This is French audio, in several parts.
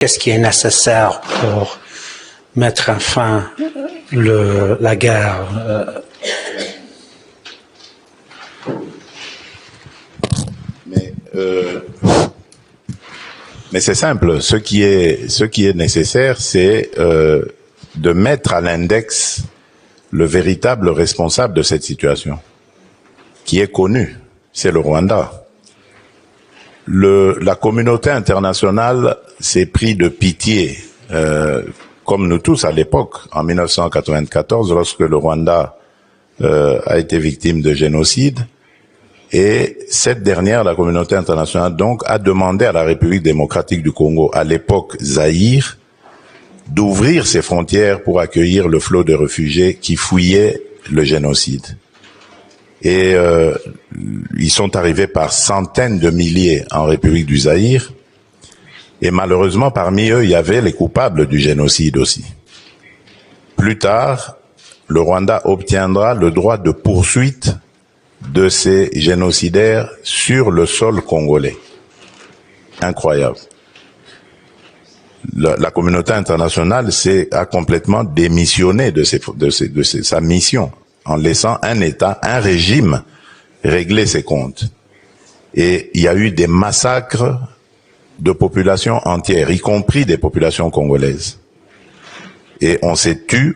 qu'est-ce qui est nécessaire pour mettre fin la guerre. Mais c'est simple. Ce qui est nécessaire, c'est de mettre à l'index le véritable responsable de cette situation, qui est connu, c'est le Rwanda. La communauté internationale s'est pris de pitié, comme nous tous à l'époque, en 1994, lorsque le Rwanda a été victime de génocide. Et cette dernière, la communauté internationale, donc, a demandé à la République démocratique du Congo, à l'époque Zaïre, d'ouvrir ses frontières pour accueillir le flot de réfugiés qui fouillaient le génocide. Et ils sont arrivés par centaines de milliers en République du Zaïre. Et malheureusement, parmi eux, il y avait les coupables du génocide aussi. Plus tard, le Rwanda obtiendra le droit de poursuite de ces génocidaires sur le sol congolais. Incroyable. La communauté internationale a complètement démissionné de sa mission, en laissant un État, un régime régler ses comptes. Et il y a eu des massacres de populations entières, y compris des populations congolaises. Et on s'est tué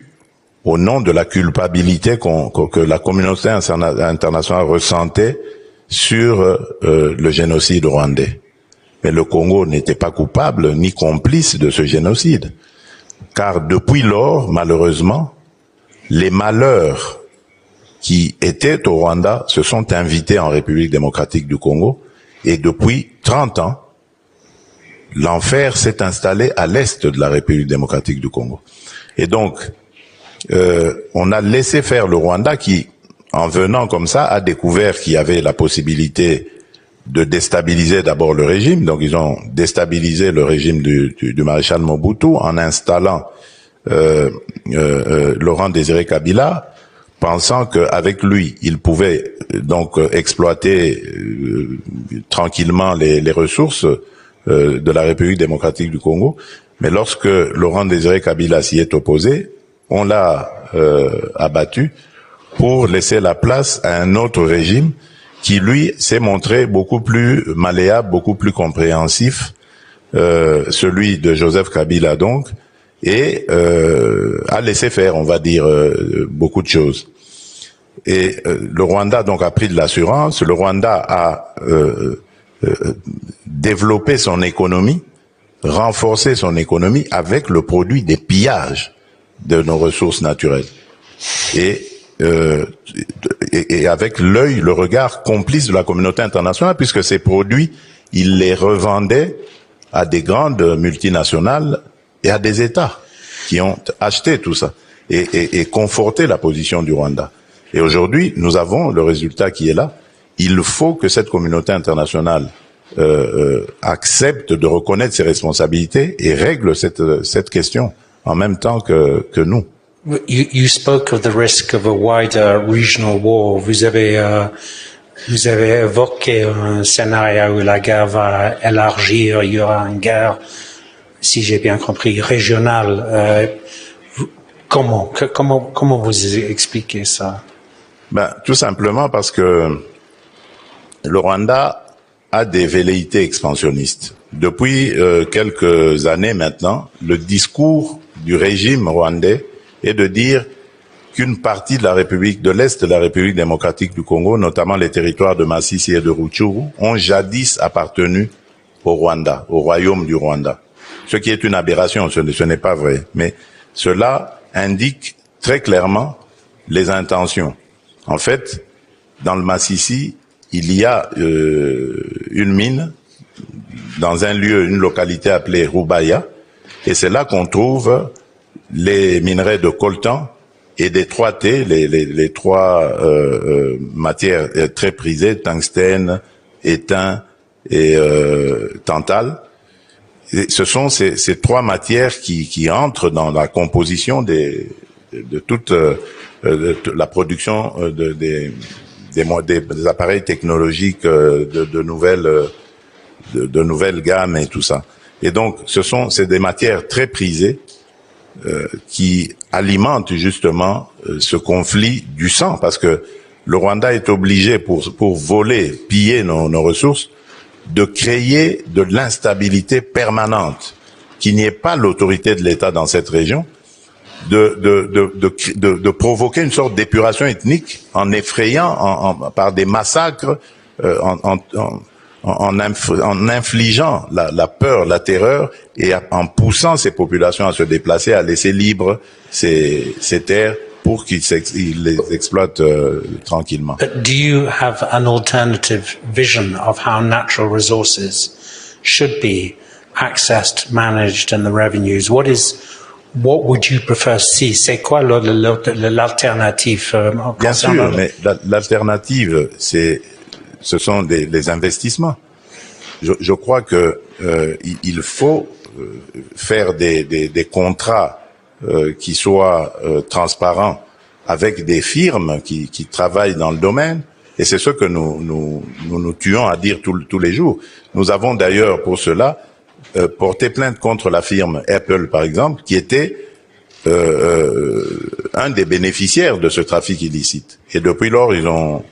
au nom de la culpabilité que la communauté internationale ressentait sur le génocide rwandais. Mais le Congo n'était pas coupable ni complice de ce génocide. Car depuis lors, malheureusement, les malheurs qui étaient au Rwanda se sont invités en République démocratique du Congo. Et depuis 30 ans, l'enfer s'est installé à l'est de la République démocratique du Congo. Et donc, on a laissé faire le Rwanda qui, en venant comme ça, a découvert qu'il y avait la possibilité de déstabiliser d'abord le régime. Donc ils ont déstabilisé le régime du maréchal Mobutu en installant Laurent Désiré Kabila, pensant qu'avec lui, ils pouvaient donc exploiter tranquillement les ressources de la République démocratique du Congo. Mais lorsque Laurent Désiré Kabila s'y est opposé, on l'a abattu pour laisser la place à un autre régime qui, lui, s'est montré beaucoup plus malléable, beaucoup plus compréhensif, celui de Joseph Kabila donc, et a laissé faire, on va dire, beaucoup de choses. Et le Rwanda donc a pris de l'assurance, le Rwanda a développé son économie, renforcé son économie avec le produit des pillages de nos ressources naturelles. Et avec l'œil, le regard complice de la communauté internationale, puisque ces produits, ils les revendaient à des grandes multinationales et à des États qui ont acheté tout ça et conforté la position du Rwanda. Et aujourd'hui, nous avons le résultat qui est là. Il faut que cette communauté internationale accepte de reconnaître ses responsabilités et règle cette question en même temps que nous. You spoke of the risk of a wider regional war. Vous avez évoqué un scénario où la guerre va élargir, il y aura une guerre, si j'ai bien compris, régionale. Comment vous expliquez ça? Tout simplement parce que le Rwanda a des velléités expansionnistes. Depuis quelques années maintenant, le discours du régime rwandais est de dire qu'une partie de la République de l'Est de la République démocratique du Congo, notamment les territoires de Masisi et de Rutshuru, ont jadis appartenu au Rwanda, au royaume du Rwanda. Ce qui est une aberration, ce n'est pas vrai. Mais cela indique très clairement les intentions. En fait, dans le Masisi, il y a une mine dans un lieu, une localité appelée Rubaya, et c'est là qu'on trouve les minerais de coltan et des 3T, les trois matières très prisées, tungstène, étain et tantale. Et ce sont ces trois matières qui entrent dans la composition de toute la production des appareils technologiques de nouvelles gammes et tout ça. Et donc, c'est des matières très prisées qui alimentent justement ce conflit du sang, parce que le Rwanda est obligé, pour voler, piller nos ressources, de créer de l'instabilité permanente, qu'il n'y ait pas l'autorité de l'État dans cette région, de provoquer une sorte d'épuration ethnique en effrayant par des massacres, en infligeant la peur, la terreur, et en poussant ces populations à se déplacer, à laisser libres ces terres pour qu'ils les exploitent tranquillement. But do you have an alternative vision of how natural resources should be accessed, managed, and the revenues? What would you prefer to see? C'est quoi l'alternative? Bien sûr, mais l'alternative, ce sont les investissements. Je crois que il faut faire des contrats qui soient transparents avec des firmes qui travaillent dans le domaine, et c'est ce que nous tuons à dire tous les jours. Nous avons d'ailleurs pour cela porté plainte contre la firme Apple, par exemple, qui était un des bénéficiaires de ce trafic illicite. Et depuis lors, ils ont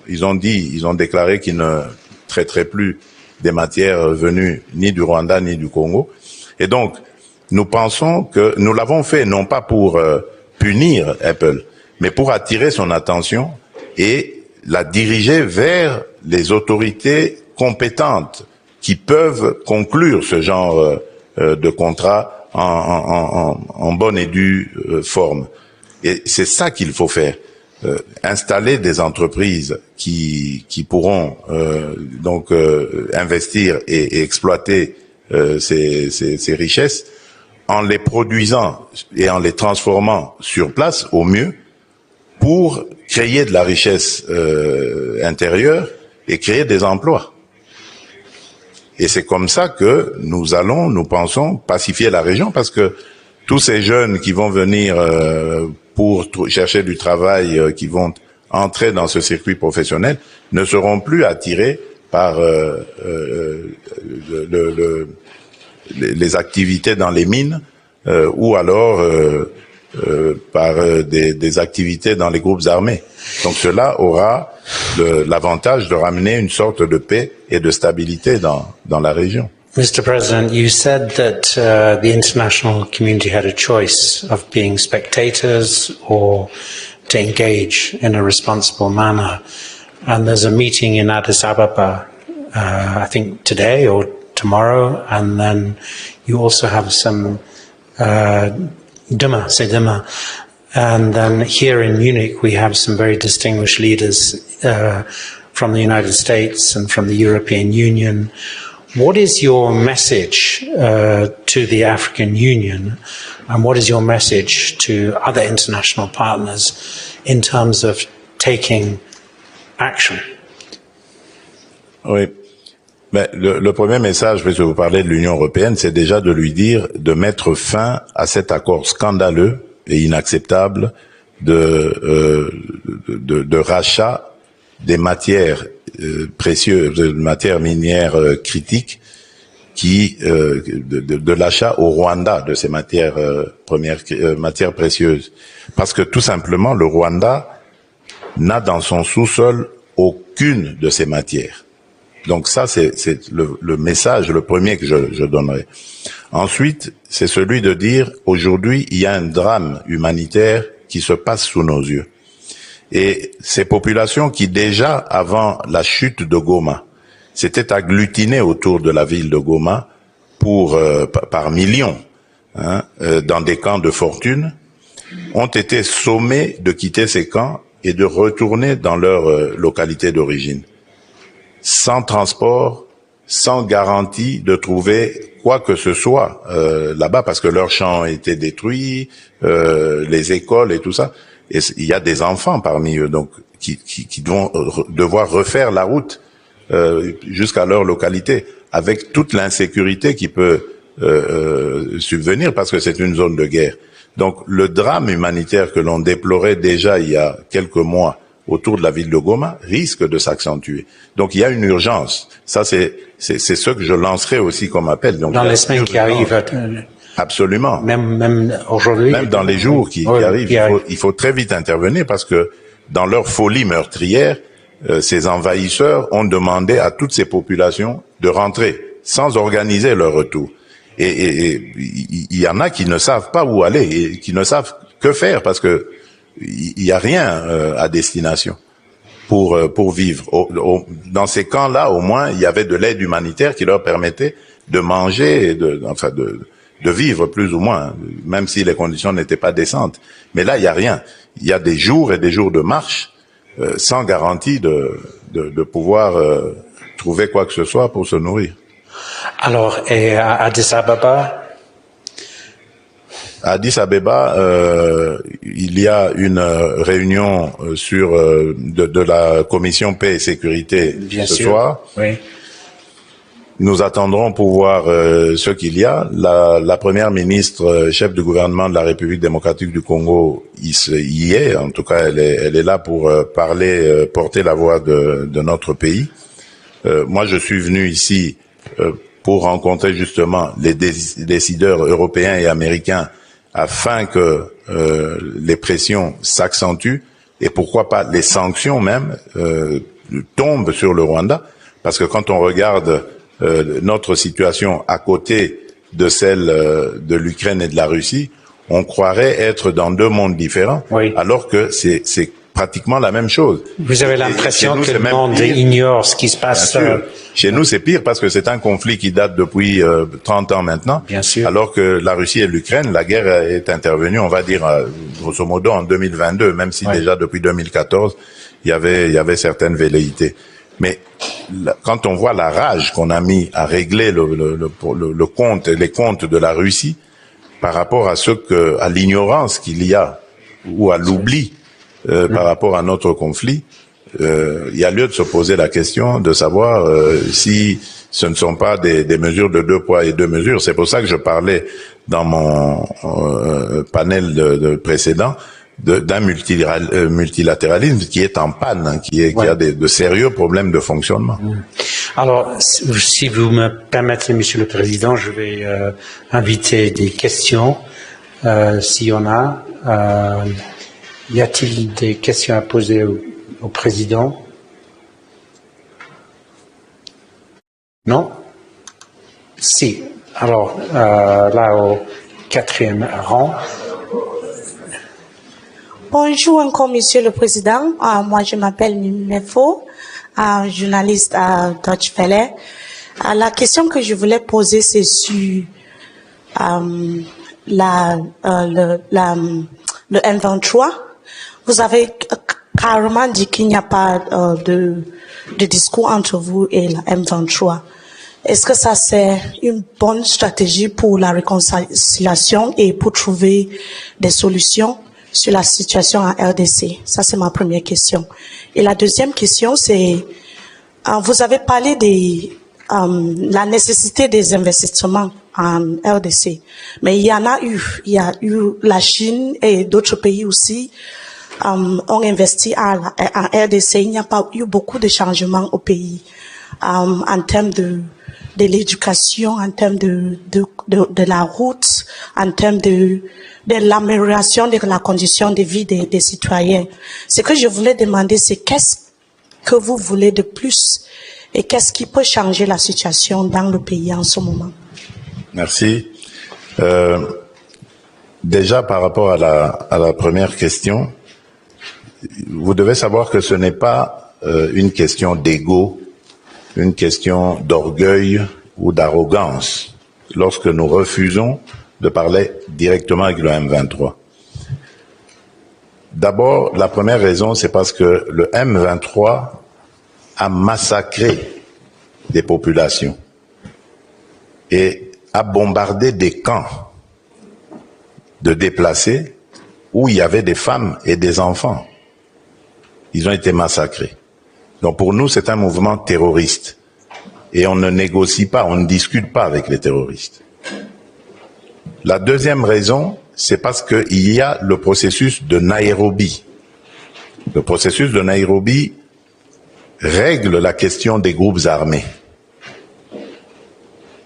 déclaré qu'ils ne traiteraient plus des matières venues ni du Rwanda ni du Congo. Et donc, nous pensons que nous l'avons fait non pas pour punir Apple, mais pour attirer son attention et la diriger vers les autorités compétentes qui peuvent conclure ce genre de contrat en bonne et due forme. Et c'est ça qu'il faut faire. Installer des entreprises qui pourront investir et exploiter ces richesses en les produisant et en les transformant sur place au mieux pour créer de la richesse intérieure et créer des emplois. Et c'est comme ça que nous pensons, pacifier la région, parce que tous ces jeunes qui vont venir pour chercher du travail, qui vont entrer dans ce circuit professionnel, ne seront plus attirés par les activités dans les mines ou alors par des activités dans les groupes armés. Donc cela aura l'avantage de ramener une sorte de paix et de stabilité dans la région. Mr. President, you said that the international community had a choice of being spectators or to engage in a responsible manner. And there's a meeting in Addis Ababa, I think today or tomorrow, and then you also have some demain. And then here in Munich, we have some very distinguished leaders from the United States and from the European Union. What is your message to the African Union, and what is your message to other international partners in terms of taking action? Oui. Mais le premier message, puisque vous parlez de l'Union européenne, c'est déjà de lui dire de mettre fin à cet accord scandaleux et inacceptable de rachat des matières précieuses, de matières minières critiques, de l'achat au Rwanda de ces matières matières précieuses, parce que tout simplement le Rwanda n'a dans son sous-sol aucune de ces matières. Donc ça, c'est le message, le premier que je donnerai. Ensuite, c'est celui de dire, aujourd'hui, il y a un drame humanitaire qui se passe sous nos yeux. Et ces populations qui, déjà, avant la chute de Goma, s'étaient agglutinées autour de la ville de Goma par millions, dans des camps de fortune, ont été sommés de quitter ces camps et de retourner dans leur localité d'origine. Sans transport, sans garantie de trouver quoi que ce soit là-bas, parce que leurs champs ont été détruits, les écoles et tout ça. Et il y a des enfants parmi eux, donc qui vont devoir refaire la route jusqu'à leur localité, avec toute l'insécurité qui peut subvenir, parce que c'est une zone de guerre. Donc le drame humanitaire que l'on déplorait déjà il y a quelques mois autour de la ville de Goma risque de s'accentuer. Donc il y a une urgence. Ça, c'est ce que je lancerai aussi comme appel. Donc, dans les semaines qui arrivent. Absolument. Même aujourd'hui. Même dans les jours qui arrivent, il faut très vite intervenir parce que dans leur folie meurtrière, ces envahisseurs ont demandé à toutes ces populations de rentrer sans organiser leur retour. Et il y en a qui ne savent pas où aller et qui ne savent que faire parce que il y a rien à destination pour vivre. Dans ces camps-là, au moins, il y avait de l'aide humanitaire qui leur permettait de manger et de vivre plus ou moins, même si les conditions n'étaient pas décentes. Mais là, il y a rien. Il y a des jours et des jours de marche sans garantie de pouvoir trouver quoi que ce soit pour se nourrir. Alors, et à Addis Ababa? À Addis Abeba, il y a une réunion sur de la commission paix et sécurité ce soir. Oui. Nous attendrons pour voir ce qu'il y a. La première ministre, chef du gouvernement de la République démocratique du Congo, y est. En tout cas, elle est là pour parler, porter la voix de notre pays. Moi, je suis venu ici pour rencontrer justement les décideurs européens et américains afin que les pressions s'accentuent et pourquoi pas les sanctions même tombent sur le Rwanda. Parce que quand on regarde notre situation à côté de celle de l'Ukraine et de la Russie, on croirait être dans deux mondes différents, oui, alors que c'est pratiquement la même chose. Vous avez l'impression que le monde ignore ce qui se passe. Chez nous, c'est pire parce que c'est un conflit qui date depuis 30 ans maintenant. Bien sûr. Alors que la Russie et l'Ukraine, la guerre est intervenue, on va dire, grosso modo, en 2022, même si déjà depuis 2014, il y avait certaines velléités. Mais quand on voit la rage qu'on a mis à régler le compte, les comptes de la Russie par rapport à l'ignorance qu'il y a ou à l'oubli par rapport à notre conflit, il y a lieu de se poser la question de savoir si ce ne sont pas des mesures de deux poids et deux mesures. C'est pour ça que je parlais dans mon panel précédent d'un multilatéralisme qui est en panne, qui a de sérieux problèmes de fonctionnement. Alors, si vous me permettez, Monsieur le Président, je vais inviter des questions, s'il y en a. Y a-t-il des questions à poser au Président? Non? Si. Alors, là, au 4e rang. Bonjour encore, Monsieur le Président. Moi, je m'appelle Nefo, journaliste à Deutsche Welle. La question que je voulais poser, c'est sur le M23. Vous avez carrément dit qu'il n'y a pas de discours entre vous et la M23. Est-ce que ça, c'est une bonne stratégie pour la réconciliation et pour trouver des solutions sur la situation en RDC? Ça, c'est ma première question. Et la deuxième question, c'est, vous avez parlé de la nécessité des investissements en RDC, mais il y a eu la Chine et d'autres pays aussi ont investi en RDC. Il n'y a pas eu beaucoup de changements au pays en termes de l'éducation, en termes de la route, en termes de l'amélioration de la condition de vie des citoyens. Ce que je voulais demander, c'est qu'est-ce que vous voulez de plus et qu'est-ce qui peut changer la situation dans le pays en ce moment? Merci. Déjà, par rapport à la première question, vous devez savoir que ce n'est pas une question d'ego, une question d'orgueil ou d'arrogance lorsque nous refusons de parler directement avec le M23. D'abord, la première raison, c'est parce que le M23 a massacré des populations et a bombardé des camps de déplacés où il y avait des femmes et des enfants. Ils ont été massacrés. Donc pour nous, c'est un mouvement terroriste. Et on ne négocie pas, on ne discute pas avec les terroristes. La deuxième raison, c'est parce qu'il y a le processus de Nairobi. Le processus de Nairobi règle la question des groupes armés.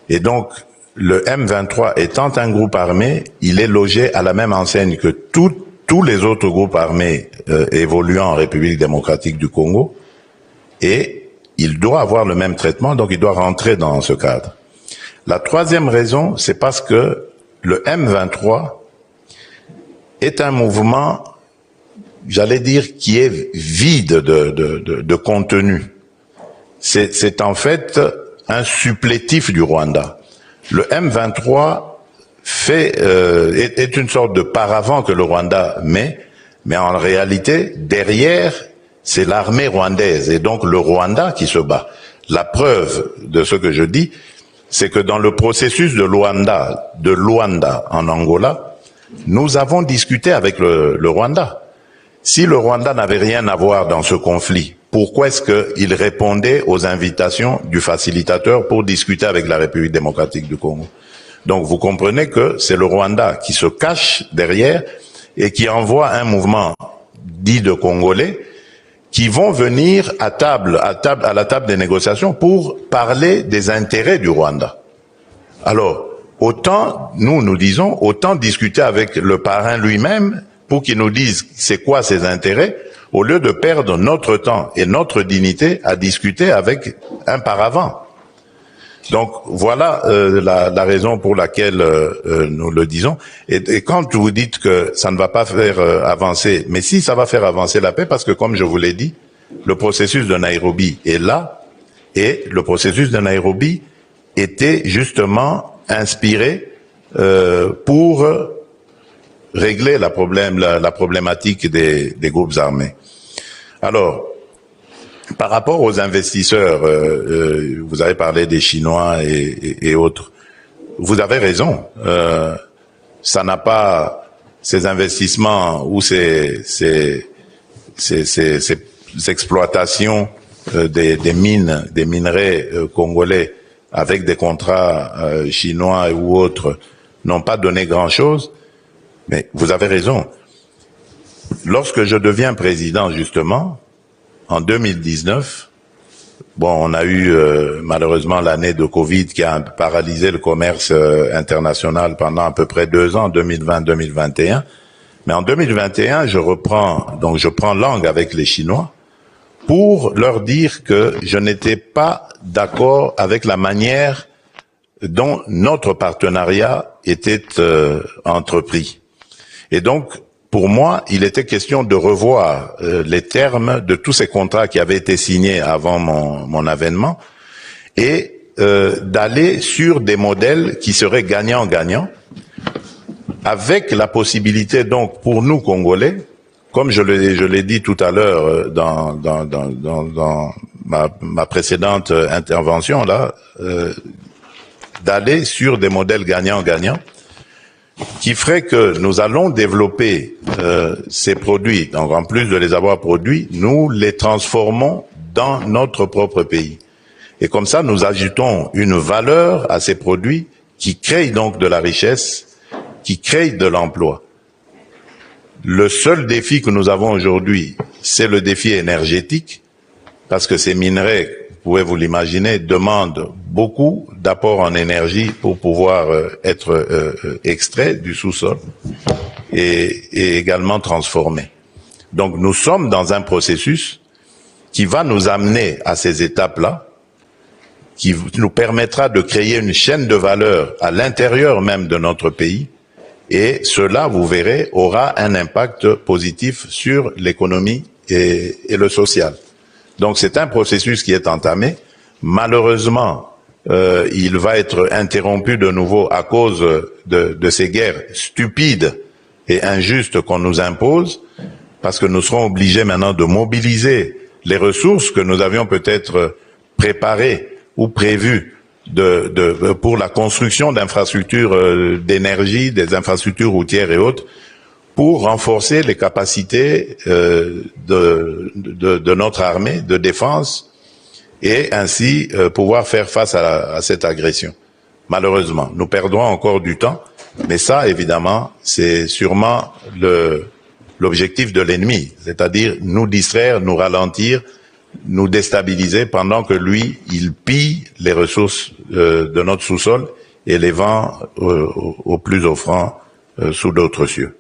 Et donc, le M23 étant un groupe armé, il est logé à la même enseigne que tous les autres groupes armés évoluant en République démocratique du Congo, et il doit avoir le même traitement, donc il doit rentrer dans ce cadre. La troisième raison, c'est parce que le M23 est un mouvement, j'allais dire, qui est vide de contenu. C'est en fait un supplétif du Rwanda. Le M23 est une sorte de paravent que le Rwanda met, mais en réalité, derrière, c'est l'armée rwandaise et donc le Rwanda qui se bat. La preuve de ce que je dis, c'est que dans le processus de Luanda en Angola, nous avons discuté avec le Rwanda. Si le Rwanda n'avait rien à voir dans ce conflit, pourquoi est-ce qu'il répondait aux invitations du facilitateur pour discuter avec la République démocratique du Congo? Donc vous comprenez que c'est le Rwanda qui se cache derrière et qui envoie un mouvement dit de Congolais qui vont venir à la table des négociations pour parler des intérêts du Rwanda. Alors, autant, nous disons, autant discuter avec le parrain lui-même pour qu'il nous dise c'est quoi ses intérêts, au lieu de perdre notre temps et notre dignité à discuter avec un paravent. Donc voilà la raison pour laquelle nous le disons. Et quand vous dites que ça ne va pas faire avancer, mais si ça va faire avancer la paix, parce que comme je vous l'ai dit, le processus de Nairobi est là, et le processus de Nairobi était justement inspiré pour régler la problématique des groupes armés. Alors, par rapport aux investisseurs, vous avez parlé des Chinois et autres. Vous avez raison. Ça n'a pas ces investissements ou ces exploitations des mines, des minerais congolais avec des contrats chinois ou autres n'ont pas donné grand-chose. Mais vous avez raison. Lorsque je deviens président, justement, en 2019, bon, on a eu malheureusement l'année de Covid qui a paralysé le commerce international pendant à peu près 2 ans, 2020-2021. Mais en 2021, je prends langue avec les Chinois pour leur dire que je n'étais pas d'accord avec la manière dont notre partenariat était entrepris. Et donc, pour moi, il était question de revoir les termes de tous ces contrats qui avaient été signés avant mon avènement et d'aller sur des modèles qui seraient gagnant-gagnant, avec la possibilité donc pour nous Congolais, comme je l'ai dit tout à l'heure dans ma précédente intervention là, d'aller sur des modèles gagnant-gagnant, qui ferait que nous allons développer ces produits. Donc, en plus de les avoir produits, nous les transformons dans notre propre pays. Et comme ça, nous ajoutons une valeur à ces produits qui créent donc de la richesse, qui créent de l'emploi. Le seul défi que nous avons aujourd'hui, c'est le défi énergétique, parce que ces minerais, vous pouvez vous l'imaginer, demandent beaucoup d'apports en énergie pour pouvoir être extraits du sous-sol et également transformés. Donc nous sommes dans un processus qui va nous amener à ces étapes-là, qui nous permettra de créer une chaîne de valeur à l'intérieur même de notre pays, et cela, vous verrez, aura un impact positif sur l'économie et le social. Donc c'est un processus qui est entamé. Malheureusement, il va être interrompu de nouveau à cause de ces guerres stupides et injustes qu'on nous impose, parce que nous serons obligés maintenant de mobiliser les ressources que nous avions peut-être préparées ou prévues pour la construction d'infrastructures d'énergie, des infrastructures routières et autres, pour renforcer les capacités de notre armée de défense et ainsi pouvoir faire face à cette agression. Malheureusement, nous perdrons encore du temps, mais ça, évidemment, c'est sûrement l'objectif de l'ennemi, c'est-à-dire nous distraire, nous ralentir, nous déstabiliser pendant que lui, il pille les ressources de notre sous-sol et les vend au plus offrant sous d'autres cieux.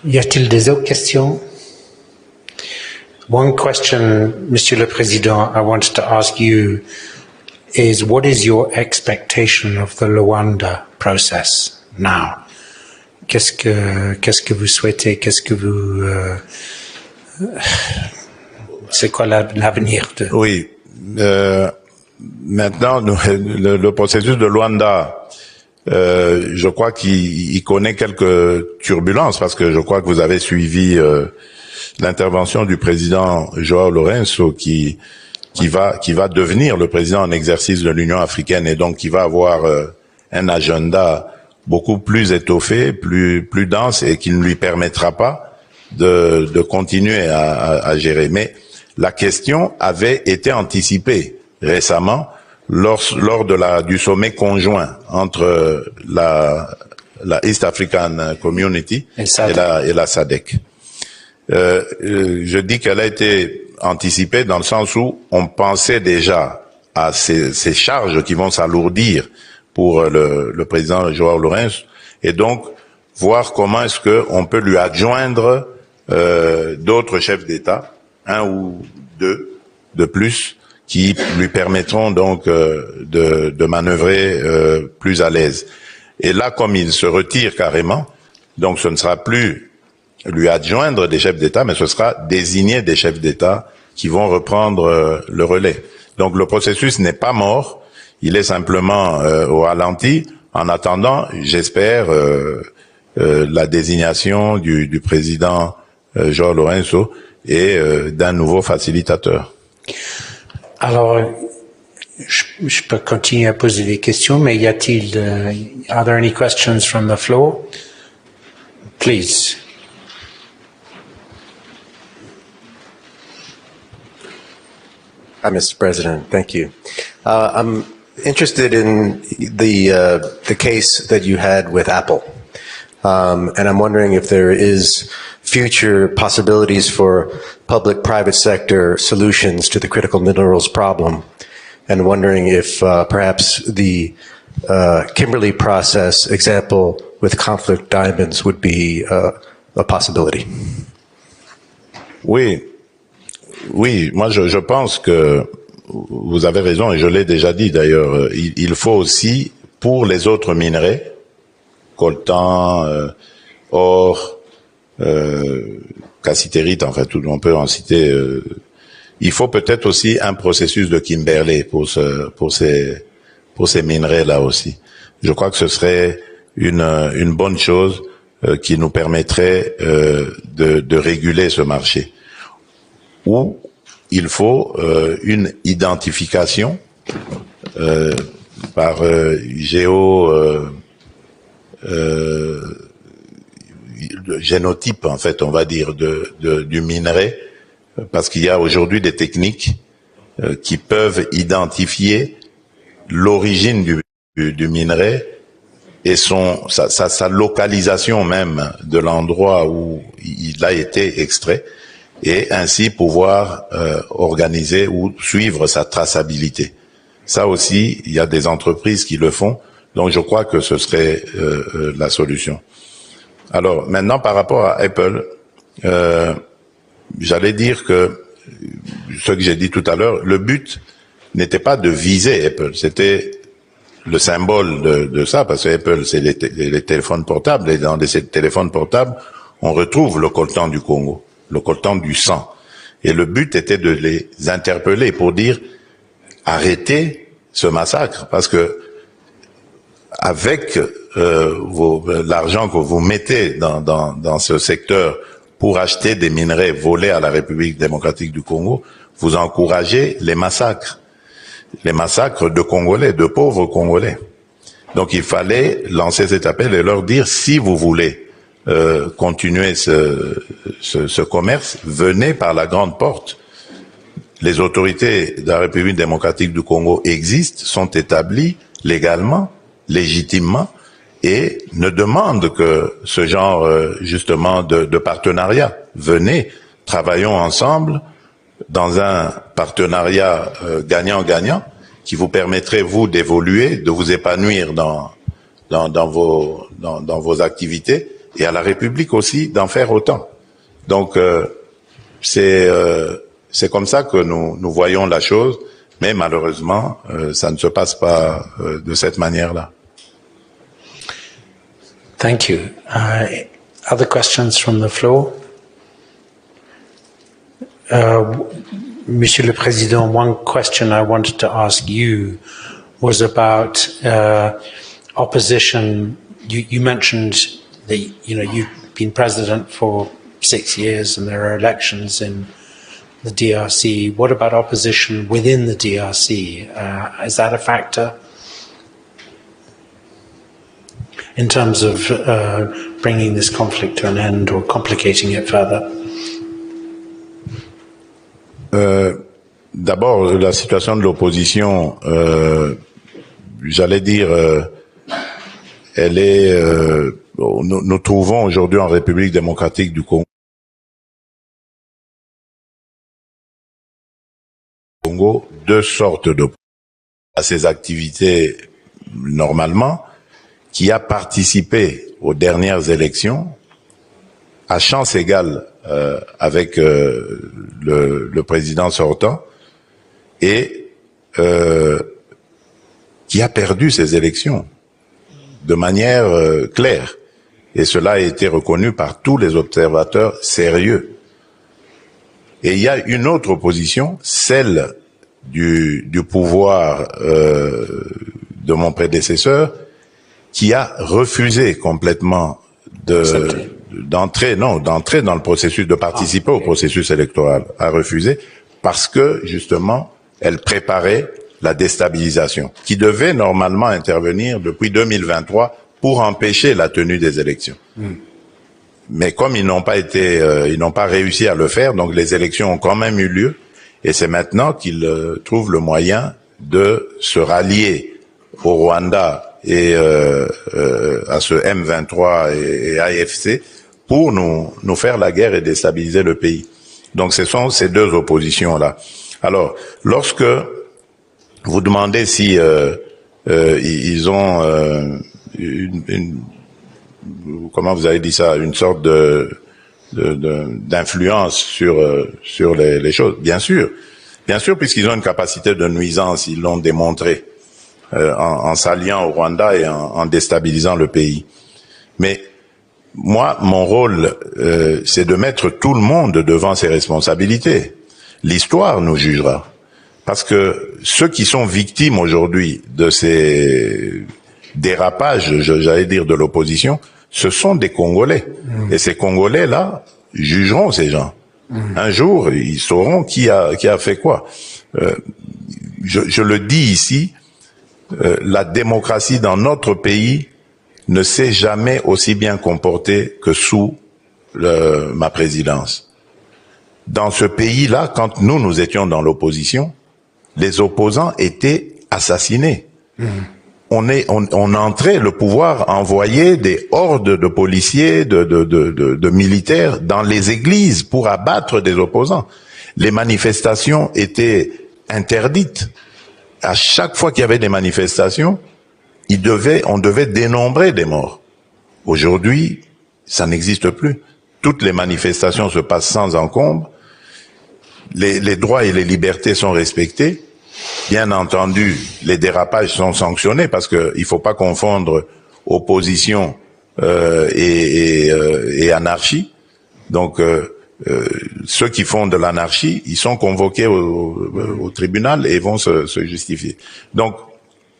Y a-t-il des autres questions? One question, Monsieur le Président, I wanted to ask you is what is your expectation of the Luanda process now? Qu'est-ce que vous souhaitez? Qu'est-ce que vous c'est quoi l'avenir de? Oui. Maintenant, le processus de Luanda, je crois qu'il connaît quelques turbulences parce que je crois que vous avez suivi l'intervention du président João Lourenço qui va devenir le président en exercice de l'Union africaine et donc qui va avoir un agenda beaucoup plus étoffé, plus dense et qui ne lui permettra pas de continuer à gérer. Mais la question avait été anticipée récemment lors du sommet conjoint entre la East African Community et la SADC. Je dis qu'elle a été anticipée dans le sens où on pensait déjà à ces charges qui vont s'alourdir pour le président João Lourenço et donc voir comment est-ce qu'on peut lui adjoindre d'autres chefs d'État, un ou deux de plus, qui lui permettront donc de manœuvrer plus à l'aise. Et là, comme il se retire carrément, donc ce ne sera plus lui adjoindre des chefs d'État, mais ce sera désigner des chefs d'État qui vont reprendre le relais. Donc le processus n'est pas mort, il est simplement au ralenti. En attendant, j'espère la désignation du président João Lourenço et d'un nouveau facilitateur. Alors, je peux continuer à poser des questions, mais are there any questions from the floor? Please. Hi, Mr. President. Thank you. I'm interested in the case that you had with Apple. And I'm wondering if there is future possibilities for public-private sector solutions to the critical minerals problem, and wondering if perhaps the Kimberley process example with Conflict Diamonds would be a possibility. Oui, moi je pense que vous avez raison et je l'ai déjà dit d'ailleurs, il faut aussi pour les autres minerais, coltan, or, cassitérite, en fait, on peut en citer. Il faut peut-être aussi un processus de Kimberley pour ces minerais là aussi. Je crois que ce serait une bonne chose qui nous permettrait de réguler ce marché. Où il faut une identification par génotype, en fait, on va dire, du minerai, parce qu'il y a aujourd'hui des techniques qui peuvent identifier l'origine du minerai et sa localisation même de l'endroit où il a été extrait, et ainsi pouvoir organiser ou suivre sa traçabilité. Ça aussi, il y a des entreprises qui le font, donc je crois que ce serait la solution. Alors maintenant, par rapport à Apple, j'allais dire que ce que j'ai dit tout à l'heure, le but n'était pas de viser Apple, c'était le symbole de ça, parce que Apple, c'est les téléphones portables, et dans ces téléphones portables, on retrouve le coltan du Congo, le coltan du sang. Et le but était de les interpeller pour dire arrêtez ce massacre, parce que avec l'argent que vous mettez dans ce secteur pour acheter des minerais volés à la République démocratique du Congo, vous encouragez les massacres de Congolais, de pauvres Congolais. Donc il fallait lancer cet appel et leur dire si vous voulez continuer ce commerce, venez par la grande porte. Les autorités de la République démocratique du Congo existent, sont établies légalement, légitimement, et ne demande que ce genre justement de partenariat. Venez, travaillons ensemble dans un partenariat gagnant-gagnant qui vous permettrait, vous, d'évoluer, de vous épanouir dans vos activités, et à la République aussi d'en faire autant. Donc, c'est comme ça que nous voyons la chose, mais malheureusement, ça ne se passe pas de cette manière-là. Thank you. Other questions from the floor? Monsieur le Président, one question I wanted to ask you was about opposition. You mentioned that you've been president for 6 years and there are elections in the DRC. What about opposition within the DRC? Is that a factor in terms of bringing this conflict to an end or complicating it further? D'abord, la situation de l'opposition, j'allais dire, elle est. Nous trouvons aujourd'hui en République démocratique du Congo deux sortes d'opposition à ses activités normalement, qui a participé aux dernières élections à chance égale avec le président sortant et qui a perdu ces élections de manière claire. Et cela a été reconnu par tous les observateurs sérieux. Et il y a une autre opposition, celle du pouvoir de mon prédécesseur, qui a refusé complètement d'entrer dans le processus, de participer au processus électoral, a refusé parce que justement elle préparait la déstabilisation qui devait normalement intervenir depuis 2023 pour empêcher la tenue des élections. Mais comme ils n'ont pas réussi à le faire, donc les élections ont quand même eu lieu, et c'est maintenant qu'ils trouvent le moyen de se rallier au Rwanda et à ce M23 et AFC pour nous faire la guerre et déstabiliser le pays. Donc ce sont ces deux oppositions-là. Alors, lorsque vous demandez si ils ont comment vous avez dit ça, une sorte d'influence sur les choses, bien sûr, puisqu'ils ont une capacité de nuisance, ils l'ont démontré en s'alliant au Rwanda et en déstabilisant le pays. Mais moi, mon rôle, c'est de mettre tout le monde devant ses responsabilités. L'histoire nous jugera. Parce que ceux qui sont victimes aujourd'hui de ces dérapages, j'allais dire, de l'opposition, ce sont des Congolais. Et ces Congolais-là jugeront ces gens. Un jour, ils sauront qui a fait quoi. Je le dis ici, la démocratie dans notre pays ne s'est jamais aussi bien comportée que sous ma présidence. Dans ce pays-là, quand nous étions dans l'opposition, les opposants étaient assassinés. On entrait, le pouvoir envoyait des hordes de policiers, de militaires dans les églises pour abattre des opposants. Les manifestations étaient interdites. À chaque fois qu'il y avait des manifestations, on devait dénombrer des morts. Aujourd'hui, ça n'existe plus. Toutes les manifestations se passent sans encombre. Les droits et les libertés sont respectés. Bien entendu, les dérapages sont sanctionnés parce que il faut pas confondre opposition et anarchie. Donc, ceux qui font de l'anarchie, ils sont convoqués au tribunal et vont se justifier. Donc,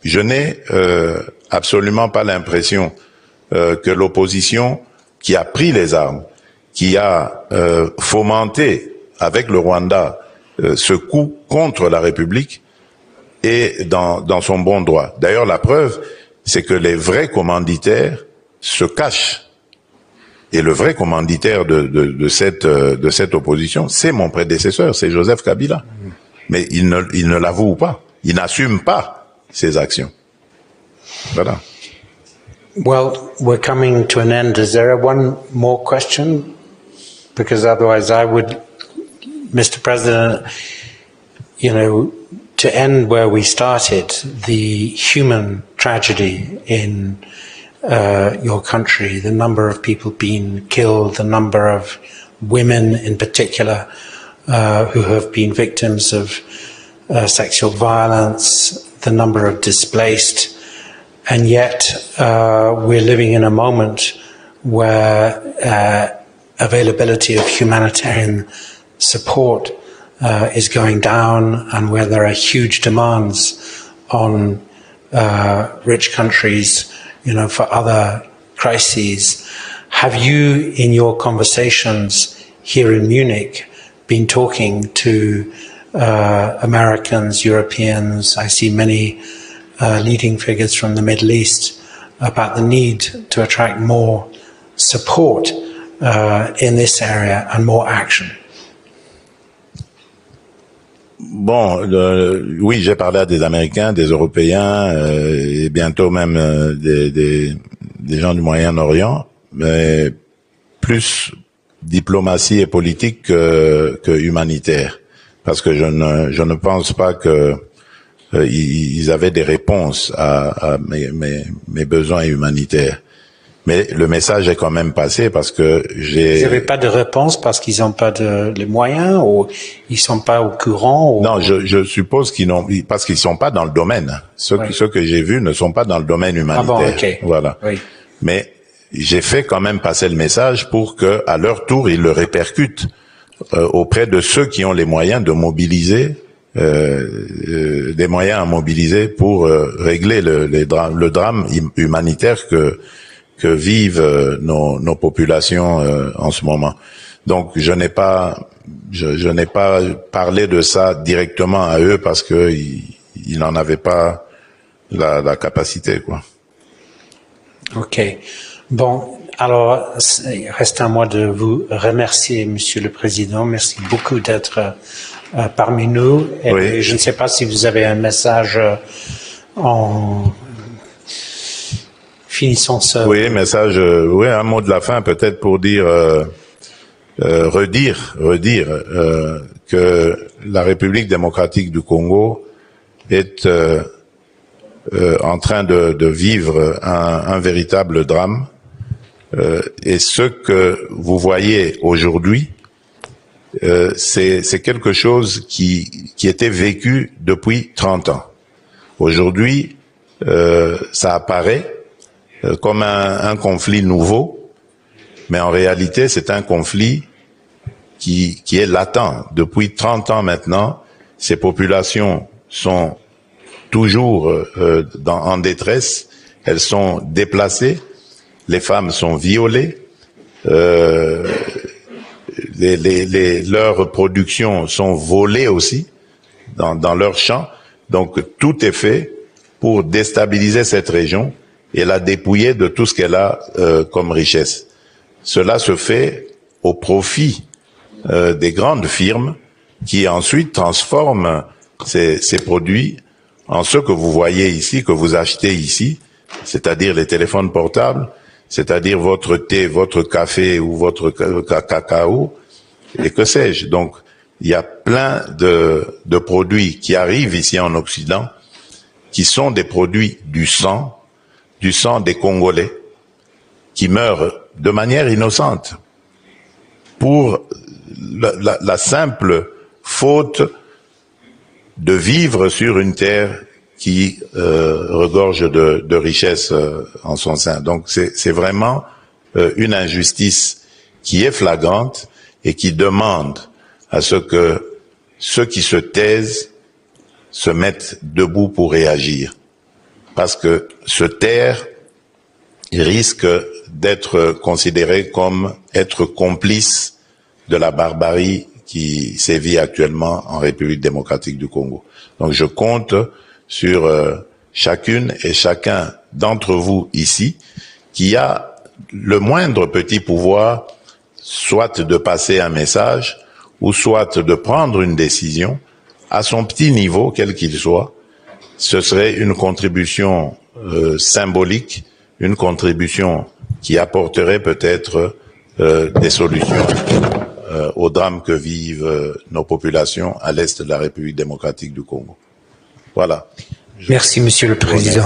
je n'ai absolument pas l'impression que l'opposition qui a pris les armes, qui a fomenté avec le Rwanda ce coup contre la République est dans son bon droit. D'ailleurs, la preuve, c'est que les vrais commanditaires se cachent. Et le vrai commanditaire de cette opposition, c'est mon prédécesseur, c'est Joseph Kabila. Mais il ne l'avoue pas. Il n'assume pas ses actions. Voilà. Well, we're coming to an end. Is there one more question? Because otherwise I would, Mr. President, to end where we started, the human tragedy in your country, the number of people being killed, the number of women in particular who have been victims of sexual violence, the number of displaced, and yet we're living in a moment where availability of humanitarian support is going down, and where there are huge demands on rich countries, for other crises. Have you, in your conversations here in Munich, been talking to Americans, Europeans? I see many leading figures from the Middle East about the need to attract more support in this area and more action. Bon, oui, j'ai parlé à des Américains, des Européens et bientôt même des gens du Moyen-Orient, mais plus diplomatie et politique que humanitaire, parce que je ne pense pas que ils avaient des réponses à mes besoins humanitaires. Mais le message est quand même passé parce que j'ai... Ils n'avaient pas de réponse parce qu'ils n'ont pas les moyens, ou ils sont pas au courant, ou... Non, je suppose qu'ils n'ont, parce qu'ils sont pas dans le domaine. Ceux que j'ai vus ne sont pas dans le domaine humanitaire. Ah bon, ok. Voilà. Oui. Mais j'ai fait quand même passer le message pour que, à leur tour, ils le répercutent auprès de ceux qui ont les moyens de mobiliser, des moyens à mobiliser pour régler le drame humanitaire que vivent nos populations en ce moment. Donc je n'ai pas parlé de ça directement à eux parce que ils n'en avaient pas la capacité, quoi. OK. Bon, alors il reste à moi de vous remercier, Monsieur le Président. Merci beaucoup d'être parmi nous. Et oui. Je ne sais pas si vous avez un message en finissant ça. Oui, message, oui, un mot de la fin peut-être pour dire, redire que la République démocratique du Congo est en train de vivre un véritable drame, et ce que vous voyez aujourd'hui, c'est quelque chose qui était vécu depuis 30 ans. Aujourd'hui, ça apparaît comme un conflit nouveau, mais en réalité, c'est un conflit qui est latent. Depuis 30 ans maintenant, ces populations sont toujours en détresse, elles sont déplacées, les femmes sont violées, leurs productions sont volées aussi dans leurs champs. Donc tout est fait pour déstabiliser cette région et la dépouiller de tout ce qu'elle a comme richesse. Cela se fait au profit des grandes firmes qui ensuite transforment ces produits en ce que vous voyez ici, que vous achetez ici, c'est-à-dire les téléphones portables, c'est-à-dire votre thé, votre café ou votre cacao, et que sais-je. Donc, il y a plein de produits qui arrivent ici en Occident, qui sont des produits du sang des Congolais, qui meurent de manière innocente pour la simple faute de vivre sur une terre qui regorge de richesses en son sein. Donc c'est vraiment une injustice qui est flagrante et qui demande à ce que ceux qui se taisent se mettent debout pour réagir. Parce que se taire risque d'être considéré comme être complice de la barbarie qui sévit actuellement en République démocratique du Congo. Donc je compte sur chacune et chacun d'entre vous ici qui a le moindre petit pouvoir, soit de passer un message ou soit de prendre une décision à son petit niveau, quel qu'il soit. Ce serait une contribution symbolique une contribution qui apporterait peut-être des solutions au drame que vivent nos populations à l'est de la République démocratique du Congo. Voilà. Merci, Monsieur le Président.